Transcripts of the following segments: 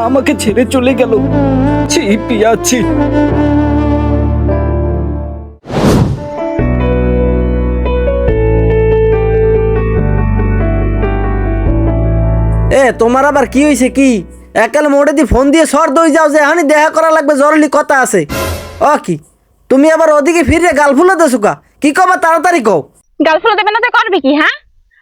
আমাকে ছেড়ে চলে গেল। ছি পিয়া ছি। তোমার আবার কি হয়েছে? কি একাল মোড়ে দি ফোন দিয়ে সর দই যাও যে হানি দেখা করা লাগবে, জরুরি কথা আছে। কি তুমি আবার ওদিকে ফিরে গাল ফুলে দেছো কা? কি কবা তাড়াতাড়ি কও। গাল ফুলে দেবে না তো করবে কি? হ্যাঁ,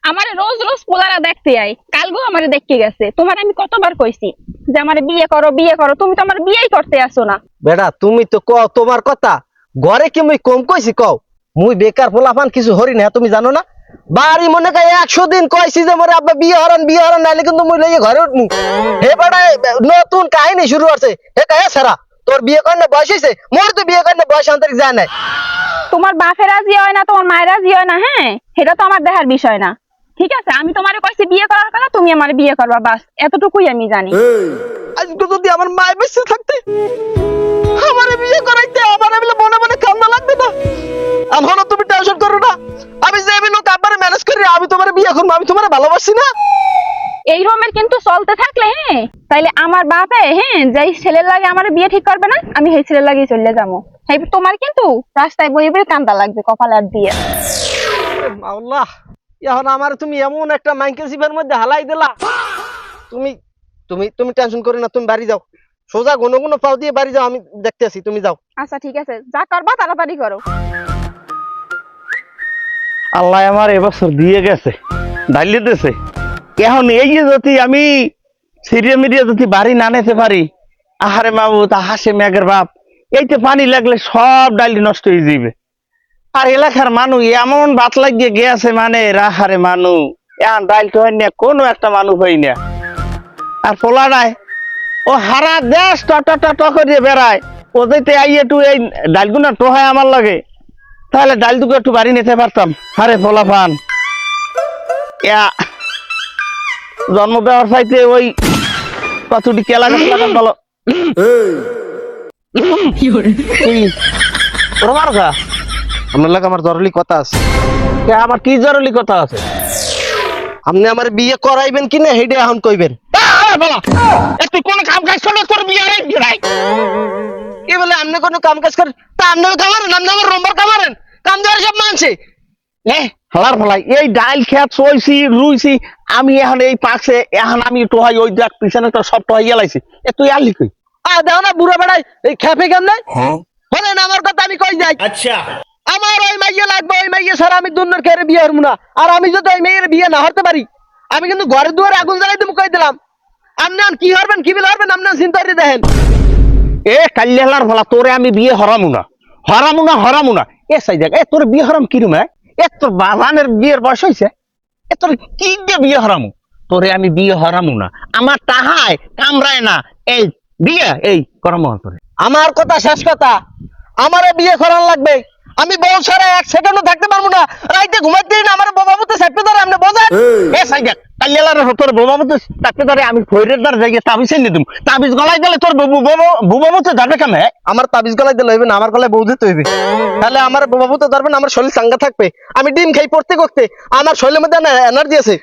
আমারে রোজ রোজ পোলারা দেখতে আই, কালগো আমারে দেখতে গেছে। তোমার আমি কতবার কইছি যে আমারে বিয়ে করো বিয়ে করো, তুমি তো আমার বিয়েই করতে আসো না। বেটা তুমি তো কও তোমার কথা, ঘরে কি মুই কম কইছি? কও মুই বেকার পোলাপান কিছু হরি না, তুমি জানো না? বাড়ি মনে কয় 100 দিন কইছি যে মোরে আব্বা বিয়ে হরান নাইলে কিন্তু মুই লইয়ে ঘরে উঠমু। হে বেটা নতুন কাহিনী শুরু হচ্ছে। হে কায়া সারা তোর বিয়ে করার না বয়স হইছে? মোর তো বিয়ে করার না বয়স আন্তরিক যায় নাই। তোমার বাপের রাজি হয় না, তোমার মায়ের রাজি হয় না, হ্যাঁ সেটা তো আমার দেখার বিষয় না। ঠিক আছে, আমি তোমারে কইছি বিয়ে করার কথা, তুমি আমারে বিয়ে করবা, বাস এতটুকুই আমি জানি। আজকে যদি আমার মা বেঁচে থাকতে আমারে বিয়ে করাইতে, আমার বলে মনে মনে কান্না লাগবে না? এখন তুমি টেনশন করো না, আমি যে আমি লোক আব্বারে ম্যানেজ করি, আমি তোমার বিয়ে করবো, আমি তোমারে ভালোবাসি না। এই রকমের কিন্তু চলতে থাকলে হ্যাঁ, তাইলে আমার বাপে হ্যাঁ যেই ছেলের লাগে আমার বিয়ে ঠিক করবে না, আমি সেই ছেলের লাগে চলে যাবো। তোমার কিন্তু রাস্তায় বই বই কান্দা লাগবে কপাল আর দিয়ে। আল্লাহ, এখন আমার তুমি এমন একটা মাইকেসিপের মধ্যে হালাই দিলা। তুমি তুমি তুমি টেনশন করো না, তুমি বাড়ি যাও, সোজা গুনো গুনো পাও দিয়ে বাড়ি যাও, আমি দেখতেছি, তুমি যাও। আচ্ছা ঠিক আছে, যা করবা তাড়াতাড়ি করো। আল্লাহ আমার এবছর দিয়ে গেছে, ডালিয়ে দিয়েছে। এখন এই যে যদি আমি সিরিয়া মিডিয়া যদি বাড়ি না নিতে পারি, আহারে মাবুত হাসে মেঘের বাপ, এইতে পানি লাগলে সব ডালি নষ্ট হয়ে যাবে। আর এলাকার মানুষ এমন বাত লাগিয়ে গিয়েছে, মানে রাহারে মানুষ এখন ডাইল তো হয় না, কোনো একটা মানুষ হয় না। আর পোলা নাই, ও হারা দেশ ট করিয়ে বেড়ায়, ও যেতে আইয়ে একটু এই ডালগুনা টোহায় আমার লাগে, তাহলে ডাল দুটো একটু বাড়ি নিতে পারতাম। আরে পোলা পান জন্ম দেওয়ার চাইতে ওই কতটি কেলা গাছ লাগান ভালো। আপনার লাগে আমার জরুরি কথা আছে। আমার কি জরুরি কথা আছে? আপনি আমার বিয়ে করাইবেন কিনা হেডে এখন কইবেন। তুই কোন কাম কাজ করলে তোর বিয়ে কি বলে আপনি কোনো কাম কাজ করেন? তা আপনি কামারেন, আপনি আমার রম্বার কামারেন, কাম দেওয়ার সব মানছে। হালার ফলাই এই ডাইল খেত সইছি রুইছি, আমি এখন এই পাকছে, এখন আমি টোহাই ওই দেখ পিছনে তো সব টোহাই গেলাইছি। তুই আলি কই? দেখো না বুড়া বেড়াই এই খেপে কেমনে বলেন আমার কথা, আমি কই যাই। আচ্ছা আমার ওই মাইয়ে লাগবে, ওই মাইয়ে ছাড়া আমি দুনিয়ার কেড়ে বিয়ে হরবো না। আর আমি যদি ওই মেয়ের বিয়ে না হতে পারি, আমি কিন্তু ঘরে দুয়ারে আগুন জ্বালাই তুমি কই দিলাম। আপনি কি হরবেন কি বিল হরবেন আপনি চিন্তা করে দেখেন। কাল্লি হালার ফলা তোরে আমি বিয়ে হরামু না, হরামু না। সাই দেখ তোর বিয়ে হরাম কিরম? তোর বাবানের বিয়ের বয়স হয়েছে, তোর কি দিয়ে বিয়ে হরামু? তোরে আমি বিয়ে হরামু না, আমার তাহাই কামড়ায় না এই বিয়ে এই করম তোরে। আমার কথা শেষ কথা, আমারে বিয়ে করার লাগবে। আমি বউ ছাড়া 1 সেকেন্ডও থাকতে পারবো না, রাইতে ঘুমাইতে না। আমার বাবা মতো সেপতে ধরে আপনি বোঝেন? সাই দেখ কাল্লি হালার তোর বাবা মতো থাকতে ধরে, আমি খৈরের দ্বার যাই তাবিজ এনে দিম, তাবিজ গলায় দিলে তোর বুবা মতো যাবে কেমন? আমার তাবিজ গলায় দিলে হইবে না, আমার গলায় বউ দিতে হইবে। তাহলে আমার বাবু তো ধরবেন, আমার শরীর চাঙ্গা থাকবে। আমি ডিম খাই পড়তে করতে, আমার শরীরের মধ্যে এনার্জি আছে।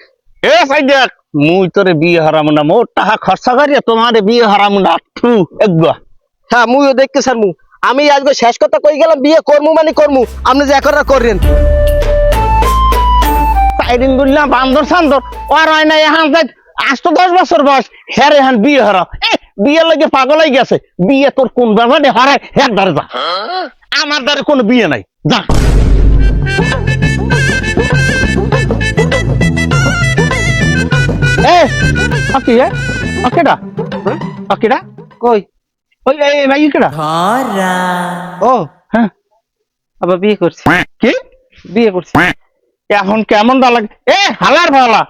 সাই দেখ মুই তোরে বিয়ে হারামু না, মোর টাকা খরচা করিয়া তোমার বিয়ে হারামু না। হ্যাঁ মুইও দেখতে স্যার আমি আজকে শেষ কথা কই গেলাম, বিয়ে করমু মানে করমু, আপনি যে একরা করেন। তাইদিন বললাম বান্দর সান্দর আর হয় না, এখন যাই আজ তো 10 বছর বয়স, হ্যাঁ এখন বিয়ে হারা বিয়ে লাগে পাগল হয়ে গেছে। বিয়ে তোর কোন ব্যাপারে হারায় হ্যাঁ দ্বারে যা, আমার দ্বারে কোনো বিয়ে নাই, যা। কেডা কই ওই ভাই কেডা? ও হ্যাঁ আবার বিয়ে করছি। কি বিয়ে করছি? এখন কেমন লাগে হালার ভালা,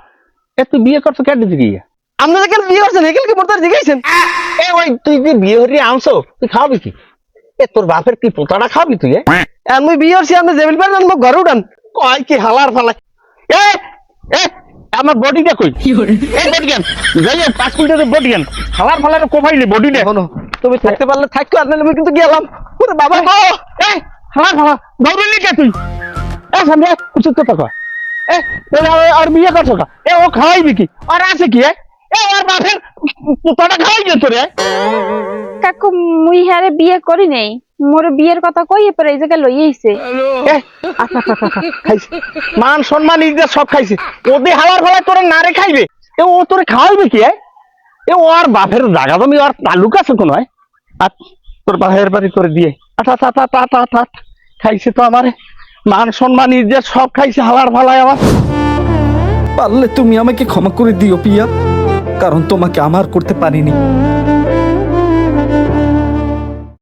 তুই বিয়ে করছো কেটে দিবি? আপনি যে কেন বিয়ে করছেন এগুলো কি মোর জিজ্ঞাসেন? ওই তুই যে বিয়ে হরি আনছো, তুই খাওয়াবি কি? তোর বাপের কি পোতাটা খাবি তুই? আমি বিয়ে করছি, আপনি জেবিল পারেন মোক ঘরে উঠান। কয় কি হালার ফালা? আমার বডিটা কই? বডি গান যাই 5 মিনিটের বডি গান হালার ফালার কোপাইলে বডি নে। তুমি থাকতে পারলে থাকতো, আর নাহলে কিন্তু গেলাম। ওরে বাবা গো, হালার ফালা দৌড়লি কে তুই? সামনে উচিত কথা কয়। আর বিয়ে করছো কা? ও খাওয়াইবি কি? আর আছে কি? এ ওর বাপের পুতাটা খাওয়াই যেত রে। কাকু মুই হারে বিয়ে করি নাই, মোর বিয়ের কথা কই এরপর এই জায়গায় লই আইছে। এ, আচ্ছা আচ্ছা আচ্ছা, খাইছে মান সম্মান ইজ্জত সব খাইছে। ওদে হালার ফলায় তোরে নারে খাইবে, এ ও তোরে খাওয়াইবে কি? এ ওর বাপের জায়গা জমি ওর তালুক আছে কোন হয়? আর তোর বাপের বাড়ি করে দিয়ে আচ্ছা আচ্ছা আচ্ছা আচ্ছা আচ্ছা, খাইছে তো আমার মান সম্মান ইজ্জত সব খাইছে হালার ফালায় আমার। পারলে তুমি আমাকে ক্ষমা করে দিও পিয়া, কারণ তোমাকে আমার করতে পারিনি।